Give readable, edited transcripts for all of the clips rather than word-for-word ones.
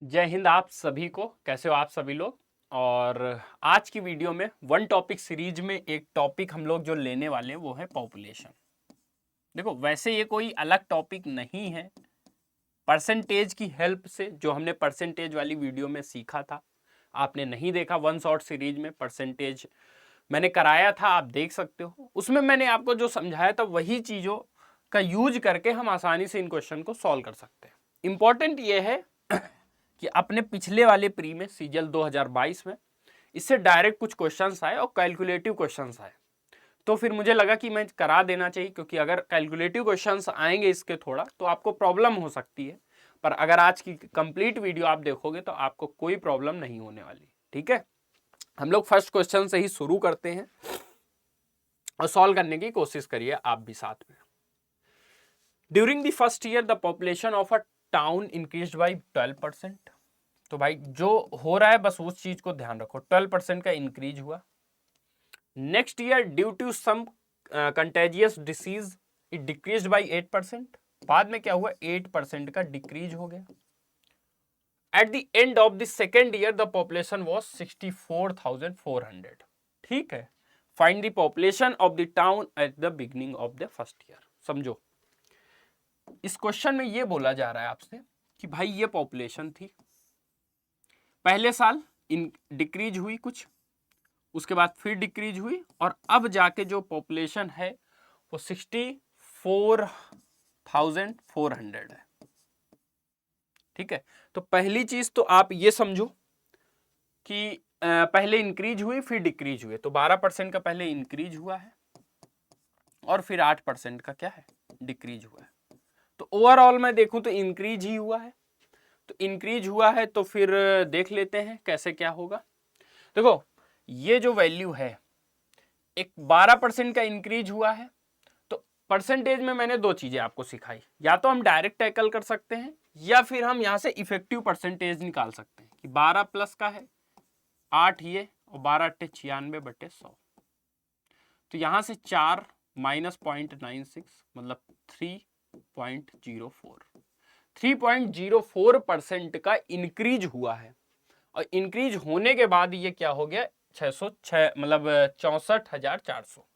जय हिंद आप सभी को। कैसे हो आप सभी लोग। और आज की वीडियो में वन टॉपिक सीरीज में एक टॉपिक हम लोग जो लेने वाले हैं वो है पॉपुलेशन। देखो वैसे ये कोई अलग टॉपिक नहीं है, परसेंटेज की हेल्प से जो हमने परसेंटेज वाली वीडियो में सीखा था, आपने नहीं देखा वन शॉट सीरीज में परसेंटेज मैंने कराया था, आप देख सकते हो। उसमें मैंने आपको जो समझाया था वही चीज़ों का यूज करके हम आसानी से इन क्वेश्चन को सॉल्व कर सकते हैं। इंपॉर्टेंट ये है कि अपने पिछले वाले प्री में सीजल 2022 में इससे डायरेक्ट कुछ क्वेश्चंस आए और कैलकुलेटिव क्वेश्चंस आए, तो फिर मुझे लगा कि मैं करा देना चाहिए, क्योंकि अगर कैलकुलेटिव क्वेश्चंस आएंगे इसके थोड़ा तो आपको प्रॉब्लम हो सकती है, पर अगर आज की कंप्लीट वीडियो आप देखोगे तो आपको कोई प्रॉब्लम नहीं होने वाली। ठीक है, हम लोग फर्स्ट क्वेश्चन से ही शुरू करते हैं और सॉल्व करने की कोशिश करिए आप भी साथ में। During the first year the population of a town increased by 12%। तो भाई जो हो रहा है बस उस चीज को ध्यान रखो, 12% का इंक्रीज हुआ। Next year due to some contagious disease it decreased by 8%। बाद में क्या हुआ, 8% का डिक्रीज हो गया। At the end of the second year the population was 64,400। ठीक है, find the population of the town at the beginning of the first year. समझो, इस क्वेश्चन में ये बोला जा रहा है आपसे कि भाई ये पॉपुलेशन थी, पहले साल इन डिक्रीज हुई कुछ, उसके बाद फिर डिक्रीज हुई, और अब जाके जो पॉपुलेशन है वो 64,400 है। ठीक है, तो पहली चीज तो आप ये समझो कि पहले इंक्रीज हुई फिर डिक्रीज हुए, तो 12% का पहले इंक्रीज हुआ है और फिर 8% का क्या है, डिक्रीज हुआ है। तो ओवरऑल मैं देखूं तो इंक्रीज ही हुआ है। तो इंक्रीज हुआ है तो फिर देख लेते हैं कैसे क्या होगा। देखो ये जो वैल्यू है, एक 12% का इंक्रीज हुआ है, तो परसेंटेज में मैंने दो चीजें आपको सिखाई, या तो हम डायरेक्ट टैकल कर सकते हैं या फिर हम यहां से इफेक्टिव परसेंटेज निकाल सकते हैं कि 12 प्लस का है 8 ये, और 12 अट्ठे 96/100। तो यहां से 4 माइनस 0.96 मतलब 3.04, 3.04% का इंक्रीज हुआ है। और इंक्रीज होने के बाद ये क्या हो गया, 606 मतलब 64,400।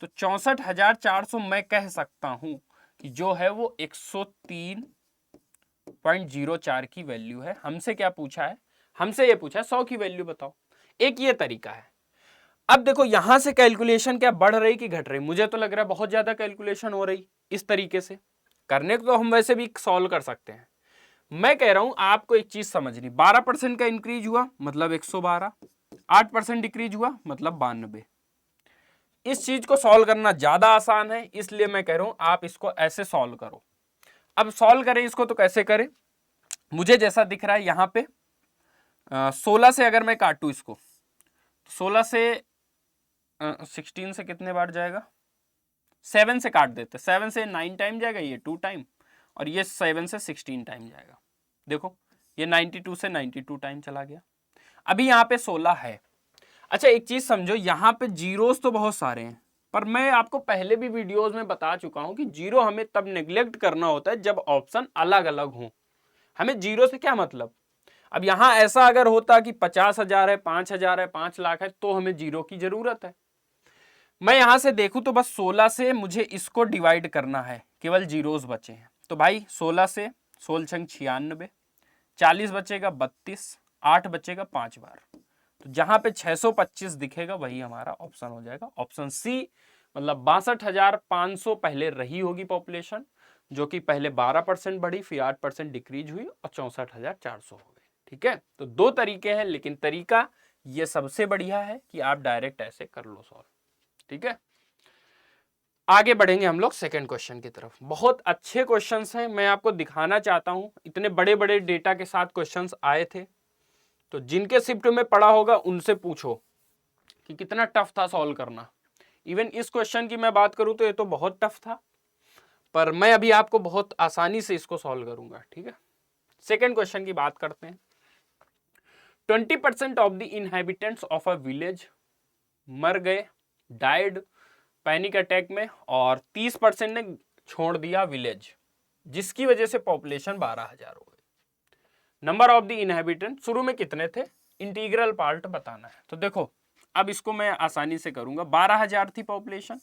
तो 64,400 मैं कह सकता हूं कि जो है वो 103.04 की वैल्यू है। हमसे क्या पूछा है, हमसे ये पूछा है 100 की वैल्यू बताओ। एक ये तरीका है। अब देखो यहां से कैलकुलेशन क्या बढ़ रही कि घट रही, मुझे तो लग रहा है बहुत ज्यादा कैलकुलेशन हो रही। इस तरीके से करने को तो हम वैसे भी सॉल्व कर सकते हैं। मैं कह रहा हूं आपको एक चीज समझनी, 12% का इंक्रीज हुआ मतलब 112, 8% डिक्रीज हुआ मतलब 92। इस चीज को सॉल्व करना ज्यादा आसान है, इसलिए मैं कह रहा हूं आप इसको ऐसे सॉल्व करो। अब सॉल्व करें इसको तो कैसे करें, मुझे जैसा दिख रहा है यहां पे 16 से अगर मैं काटू इसको, 16 से 16 से कितने बार जाएगा, 7 से काट देते, 7 से 9 टाइम जाएगा, ये 2 टाइम, और ये 7 से 16 टाइम जाएगा। देखो ये 92 से 92 टाइम चला गया। अभी यहाँ पे 16 है। अच्छा एक चीज समझो, यहाँ पे जीरोस तो बहुत सारे हैं, पर मैं आपको पहले भी वीडियोस में बता चुका हूं कि जीरो हमें तब नेग्लेक्ट करना होता है जब ऑप्शन अलग अलग हो। हमें जीरो से क्या मतलब, अब यहां ऐसा अगर होता कि 50,000 है, 5,000 है, 5 लाख है, तो हमें जीरो की जरूरत है। मैं यहां से देखूं तो बस 16 से मुझे इसको डिवाइड करना है, केवल जीरोस बचे हैं। तो भाई 16 से 16 छंग 96, 40 बचेगा 32, 8 बचेगा 5 बार। तो जहां पे 625 दिखेगा वही हमारा ऑप्शन हो जाएगा, ऑप्शन सी। मतलब 62,500 पहले रही होगी पॉपुलेशन, जो कि पहले 12% बढ़ी, फिर 8% डिक्रीज हुई और 64,400 हो गई। ठीक है, तो दो तरीके हैं, लेकिन तरीका ये सबसे बढ़िया है कि आप डायरेक्ट ऐसे कर लो सॉल्व। ठीक है, आगे बढ़ेंगे हम लोग सेकंड क्वेश्चन की तरफ। बहुत अच्छे क्वेश्चंस हैं, मैं आपको दिखाना चाहता हूं, इतने बड़े बड़े डेटा के साथ क्वेश्चंस आए थे, तो जिनके शिफ्ट में पढ़ा होगा उनसे पूछो कि कितना टफ था सॉल्व करना। इवन इस क्वेश्चन की मैं बात करूं तो ये तो बहुत टफ था, पर मैं अभी आपको बहुत आसानी से इसको सॉल्व करूंगा। ठीक है, सेकंड क्वेश्चन की बात करते हैं। 20% of the inhabitants of a village मर गए, डाइड पैनिक अटैक में, और 30% ने छोड़ दिया विलेज, जिसकी वजह से पॉपुलेशन 12,000 हो गई। नंबर ऑफ द इनहेबिटेंट, शुरू में कितने थे, इंटीग्रल पार्ट बताना है। तो देखो अब इसको मैं आसानी से करूंगा। 12,000 थी पॉपुलेशन,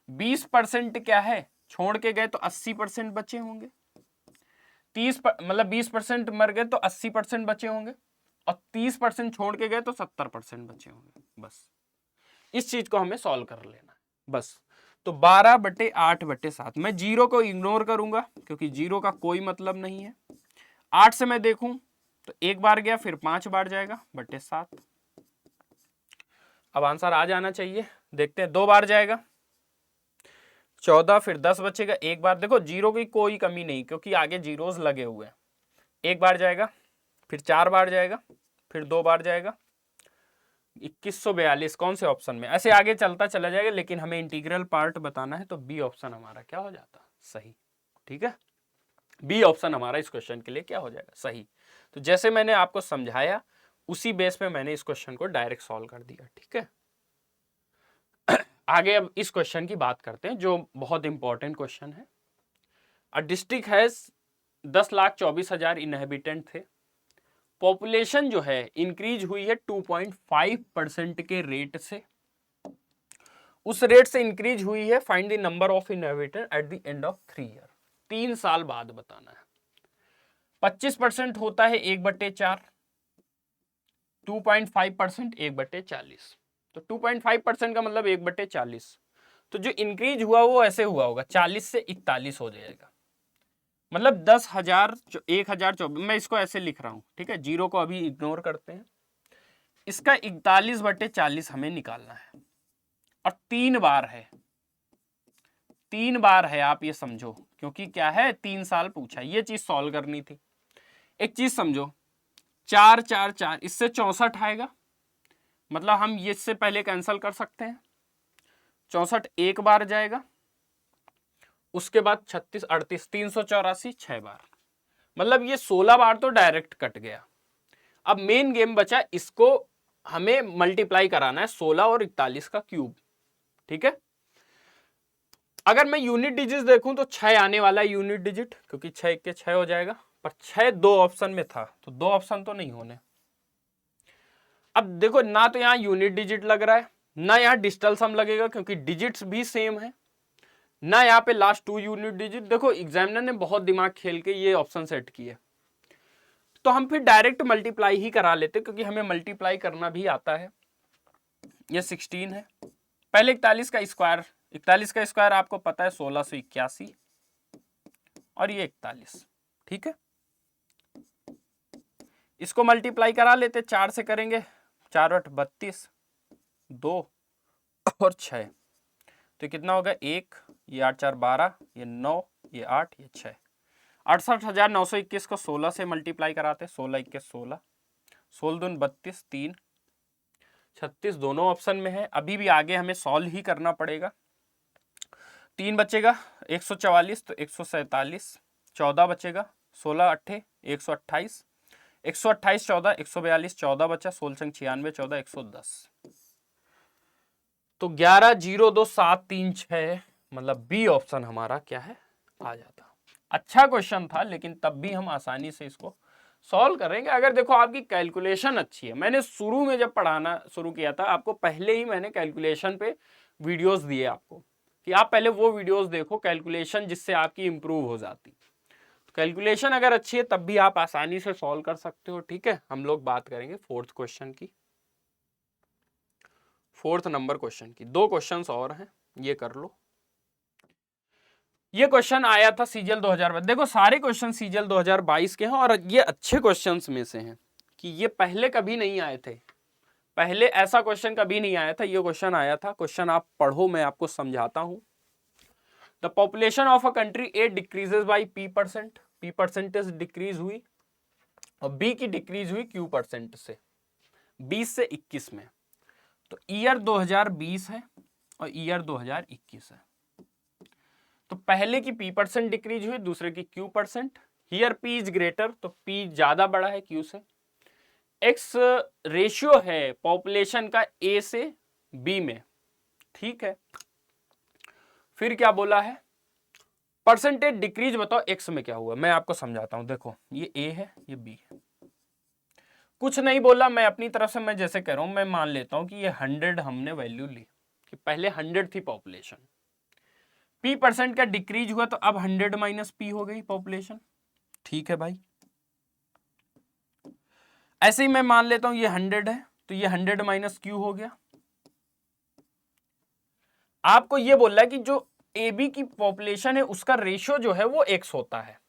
20% क्या है छोड़ के गए तो 80% बचे होंगे, 20% मर गए तो 80% बचे होंगे, और 30% छोड़ के गए तो 70% बचे होंगे। बस इस चीज को हमें सॉल्व कर लेना है बस। तो 12/8/7, मैं जीरो को इग्नोर करूंगा क्योंकि जीरो का कोई मतलब नहीं है। 8 से मैं देखूं तो एक बार गया, फिर 5 बार जाएगा, बटे 7। अब आंसर आ जाना चाहिए, देखते हैं। 2 बार जाएगा 14, फिर 10 बचेगा, एक बार। देखो जीरो की कोई कमी नहीं क्योंकि आगे जीरोस लगे हुए हैं। एक बार जाएगा, फिर 4 बार जाएगा, फिर 2 बार जाएगा, 2142 कौन से ऑप्शन में, ऐसे आगे चलता चला जाएगा। लेकिन हमें इंटीग्रल पार्ट बताना है तो बी ऑप्शन हमारा क्या हो जाता, सही। ठीक है, बी ऑप्शन हमारा इस क्वेश्चन के लिए क्या हो जाएगा, सही। तो जैसे मैंने आपको समझाया उसी बेस पे मैंने इस क्वेश्चन को डायरेक्ट सॉल्व कर दिया। ठीक है, आगे अब इस क्वेश्चन की बात करते हैं जो बहुत इंपॉर्टेंट क्वेश्चन है। अ डिस्ट्रिक्ट हैज 10,24,000 इनहेबिटेंट थे, पॉपुलेशन जो है इंक्रीज हुई है 2.5% के रेट से, उस रेट से इंक्रीज हुई है। Find the number of inhabitant at the end of 3 year, 3 साल बाद बताना है। 25% होता है 1/4, 2.5% 1/40, तो 2.5% का मतलब 1/40। तो जो इंक्रीज हुआ वो ऐसे हुआ होगा, 40 से 41 हो जाएगा, मतलब 10,000 1024। मैं इसको ऐसे लिख रहा हूं, ठीक है, जीरो को अभी इग्नोर करते हैं। इसका 41/40 हमें निकालना है, और 3 बार है, 3 बार है, आप ये समझो, क्योंकि क्या है 3 साल पूछा, ये चीज सॉल्व करनी थी। एक चीज समझो, 4 4 4 इससे 64 आएगा, मतलब हम ये इससे पहले कैंसिल कर सकते हैं। 64 एक बार जाएगा, उसके बाद 36 38 384 6 बार, मतलब ये 16 बार तो डायरेक्ट कट गया। अब मेन गेम बचा, इसको हमें मल्टीप्लाई कराना है 16 और 41 का क्यूब। ठीक है, अगर मैं यूनिट डिजिट देखूं तो 6 आने वाला है यूनिट डिजिट, क्योंकि 6 के 6 हो जाएगा, पर 6 2 ऑप्शन में था तो 2 ऑप्शन तो नहीं होने। अब देखो ना तो यहां यूनिट डिजिट लग रहा है, ना यहां डिजिटल सम लगेगा क्योंकि डिजिट्स भी सेम है, ना यहाँ पे लास्ट 2 यूनिट डिजिट। देखो एग्जामिनर ने बहुत दिमाग खेल के ये ऑप्शन सेट किए, तो हम फिर डायरेक्ट मल्टीप्लाई ही करा लेते क्योंकि हमें मल्टीप्लाई करना भी आता है। ये 16 है, पहले 41 का स्क्वायर, 41 का स्क्वायर आपको पता है 1681, और ये 41। ठीक है, इसको मल्टीप्लाई करा लेते, 4 से करेंगे, 4 8 32, 2 और 6, तो कितना होगा 1, ये 8 4 12, ये 9, ये 8, ये 6, 68,921 को 16 से मल्टीप्लाई कराते, 16 21 16, 16 दून 32, 3 36, दोनों ऑप्शन में है। अभी भी आगे हमें सॉल्व ही करना पड़ेगा। 3 बचेगा 144, तो 147, 14 बचेगा 16 8 128, 128 14 142, 14 बचा, 16 96 14 110, तो 11 0 2 7 3 6, मतलब बी ऑप्शन हमारा क्या है, आ जाता। अच्छा क्वेश्चन था, लेकिन तब भी हम आसानी से इसको सॉल्व करेंगे अगर देखो आपकी कैलकुलेशन अच्छी है। मैंने शुरू में जब पढ़ाना शुरू किया था, आपको पहले ही मैंने कैलकुलेशन पे वीडियोस दिए आपको कि आप पहले वो वीडियोस देखो कैलकुलेशन, जिससे आपकी इंप्रूव हो जाती। तो कैलकुलेशन अगर अच्छी है तब भी आप आसानी से सॉल्व कर सकते हो। ठीक है, हम लोग बात करेंगे 4th क्वेश्चन की, 4th नंबर क्वेश्चन की। 2 क्वेश्चंस और हैं, ये कर लो। ये क्वेश्चन आया था सीजीएल 2022। देखो सारे क्वेश्चन सीजीएल 2022 के हैं, और ये अच्छे क्वेश्चंस में से हैं कि ये पहले कभी नहीं आए थे, पहले ऐसा क्वेश्चन कभी नहीं आया था, ये क्वेश्चन आया था। क्वेश्चन आप पढ़ो, मैं आपको समझाता हूं। The population of a country A decreases by p%, p percentage decrease हुई, और बी की डिक्रीज हुई q% से, 20 से 21 में। तो ईयर 2020 है और ईयर 2021 है। तो पहले की p% डिक्रीज हुई, दूसरे की q%। Here p is greater, तो p ज्यादा बड़ा है q से। x रेशियो है पॉपुलेशन का a से b में। ठीक है, फिर क्या बोला है, परसेंटेज डिक्रीज बताओ एक्स में क्या हुआ, मैं आपको समझाता हूं। देखो ये ए है, ये बी है, कुछ नहीं बोला मैं अपनी तरफ से, मैं जैसे कह रहा हूं, मैं मान लेता हूं कि ये 100 हमने वैल्यू ली कि पहले 100 थी पॉपुलेशन, पी परसेंट का डिक्रीज हुआ तो अब 100 माइनस पी हो गई पॉपुलेशन। ठीक है भाई, ऐसे ही मैं मान लेता हूं ये 100 है तो ये 100 माइनस क्यू हो गया। आपको ये बोल रहा है कि जो ए बी की पॉपुलेशन है उसका रेशियो जो है वो एक्स होता है,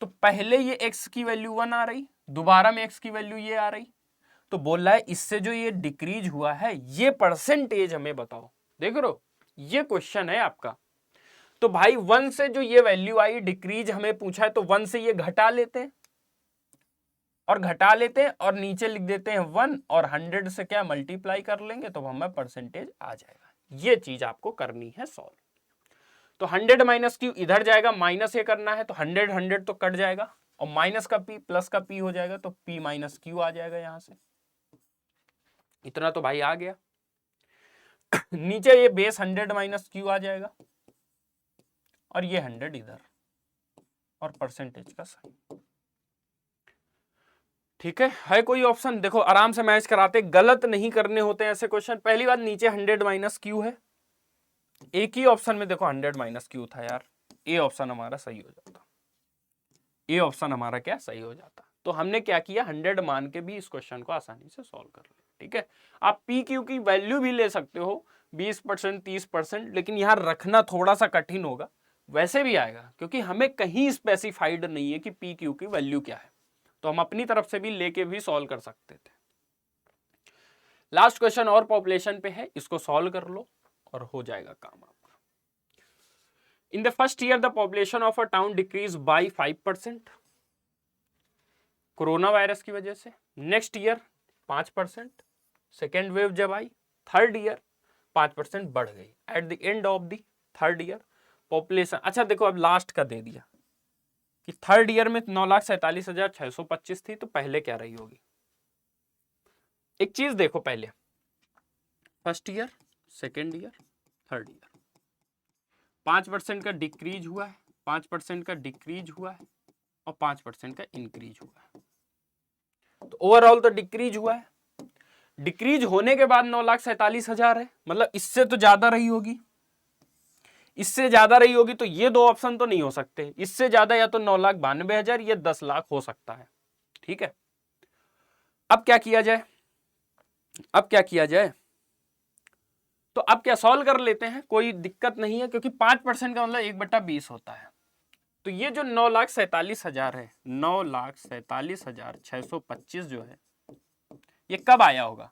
तो पहले ये एक्स की वैल्यू 1 आ रही, दोबारा में एक्स की वैल्यू ये आ रही, तो बोल रहा है इससे जो ये डिक्रीज हुआ है ये परसेंटेज हमें बताओ। देख रहे हो ये क्वेश्चन है आपका। तो भाई 1 से जो ये वैल्यू आई डिक्रीज हमें पूछा है, तो 1 से ये घटा लेते हैं और नीचे लिख देते हैं 1 और 100 से क्या मल्टीप्लाई कर लेंगे तो हमें परसेंटेज आ जाएगा। ये चीज आपको करनी है सॉल्व। तो 100 माइनस क्यू इधर जाएगा, माइनस ये करना है तो 100 100 तो कट जाएगा और माइनस का पी प्लस का पी हो जाएगा, तो पी माइनस क्यू आ जाएगा यहां से। इतना तो भाई आ गया। नीचे ये बेस 100 माइनस क्यू आ जाएगा और ये 100 इधर और परसेंटेज का साइन। ठीक है कोई ऑप्शन? देखो आराम से मैच कराते, गलत नहीं करने होते ऐसे क्वेश्चन। पहली बात नीचे 100 माइनस क्यू है, एक ही ऑप्शन में देखो 100 माइनस क्यू था यार, ए ऑप्शन हमारा सही हो जाता, ए ऑप्शन हमारा क्या सही हो जाता। तो हमने क्या किया 100 मान के भी इस क्वेश्चन को आसानी से सॉल्व कर लिया। ठीक है, आप पी क्यू की वैल्यू भी ले सकते हो 20% 30%, लेकिन यहां रखना थोड़ा सा कठिन होगा, वैसे भी आएगा क्योंकि हमें कहीं स्पेसिफाइड नहीं है कि पी क्यू की वैल्यू क्या है, तो हम अपनी तरफ से भी लेके भी सॉल्व कर सकते थे। लास्ट क्वेश्चन और पॉपुलेशन पे है, इसको सॉल्व कर लो और हो जाएगा काम आपका। In the first year the population of a town decrease by 5% corona virus की वजह से, नेक्स्ट ईयर 5%, सेकेंड वेव जब आई, थर्ड ईयर 5% बढ़ गई, at the end of the third year population. अच्छा देखो अब लास्ट का दे दिया कि थर्ड ईयर में 9,47,625 थी, तो पहले क्या रही होगी। एक चीज देखो पहले, first year, second year, third year, 5% का डिक्रीज हुआ है, 5% का डिक्रीज हुआ है और 5% का इंक्रीज हुआ है, तो ओवरऑल तो डिक्रीज हुआ है। डिक्रीज होने के बाद 9,47,000 है, मतलब इससे तो ज्यादा रही होगी, इससे ज्यादा रही होगी, तो ये दो ऑप्शन तो नहीं हो सकते, इससे ज्यादा या तो 9,92,000 या 10 लाख हो सकता है। ठीक है, अब क्या किया जाए, तो अब क्या सॉल्व कर लेते हैं, कोई दिक्कत नहीं है, क्योंकि 5% का मतलब 1/20 होता है। तो ये जो 9,47,000 है, 9,47,625 जो है, ये कब आया होगा,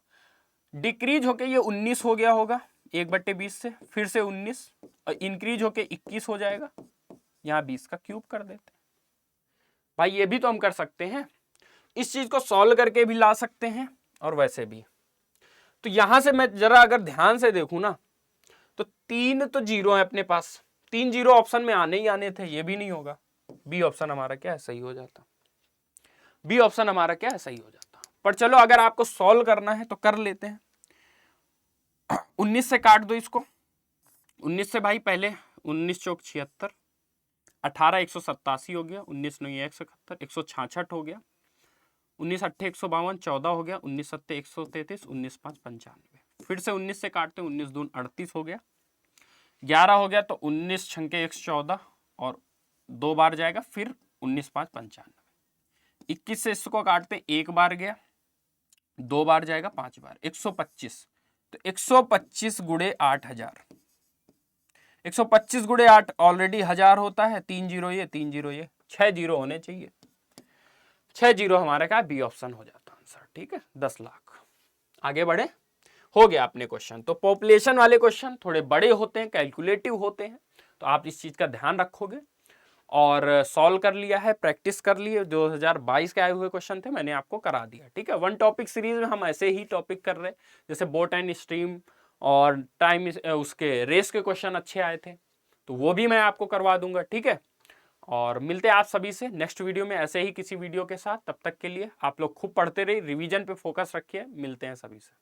डिक्रीज होके ये 19 हो गया होगा 1/20 से, फिर से 19 और इंक्रीज होके 21 हो जाएगा, यहां 20 का क्यूब कर देते हैं। भाई ये भी तो हम कर सकते हैं, इस चीज को सॉल्व करके भी ला सकते हैं और वैसे भी। तो यहां से मैं जरा अगर ध्यान से देखूं ना, तो 3 तो जीरो है अपने पास, 3 जीरो ऑप्शन में आने ही आने थे, ये भी नहीं होगा, बी ऑप्शन हमारा क्या है सही हो जाता, बी ऑप्शन हमारा क्या है सही हो जाता। पर चलो अगर आपको सॉल्व करना है तो कर लेते हैं। 19 से काट दो इसको, 19 से भाई पहले 19 चौक 76, 18 187 हो गया, 19 9 171, 166 हो गया, 19 8 152, 14 हो गया, 19 7 133, 19 5 95, फिर से 19 से काटते हैं, 19 दून 38 हो गया, 11 हो गया, तो 19 छंके 114 और 2 बार जाएगा, फिर 19 5 95, 21 से इसको काटते एक बार गया, 2 बार जाएगा, 5 बार, 125, तो 125 गुणे 8,000, 125 गुणे 8 ऑलरेडी 1000 होता है, 3 जीरो ये 3 जीरो ये, 6 जीरो होने चाहिए, 6 जीरो हमारा क्या बी ऑप्शन हो जाता आंसर। ठीक है, 10 लाख। आगे बढ़े, हो गया अपने क्वेश्चन। तो पॉपुलेशन वाले क्वेश्चन थोड़े बड़े होते हैं, कैलकुलेटिव होते हैं, तो आप इस चीज का ध्यान रखोगे। और सॉल्व कर लिया है, प्रैक्टिस कर लिए, 2022 के आए हुए क्वेश्चन थे, मैंने आपको करा दिया। ठीक है, वन टॉपिक सीरीज में हम ऐसे ही टॉपिक कर रहे हैं, जैसे बोट एंड स्ट्रीम और टाइम उसके रेस के क्वेश्चन अच्छे आए थे, तो वो भी मैं आपको करवा दूंगा। ठीक है, और मिलते हैं आप सभी से नेक्स्ट वीडियो में ऐसे ही किसी वीडियो के साथ। तब तक के लिए आप लोग खूब पढ़ते रहिए, रिवीजन पे फोकस रखिए, मिलते हैं सभी से।